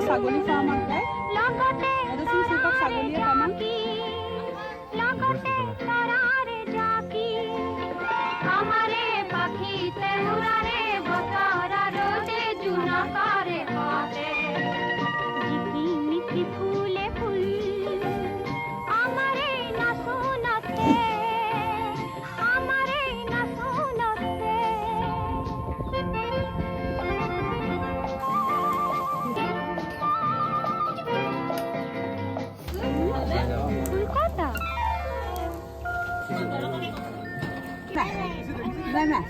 ছাগলী ফাৰ্ম আছে এইটো চিপাক ছাগলী ফাৰ্ম আমারে পাখিতে উড়ারে বতারা রোদে জুনাকারে হাতে জিকি মিঠি ফুলে ফুল আমারে না শোনাতে আমারে না শোনাতে ফুল কথা নাই নাই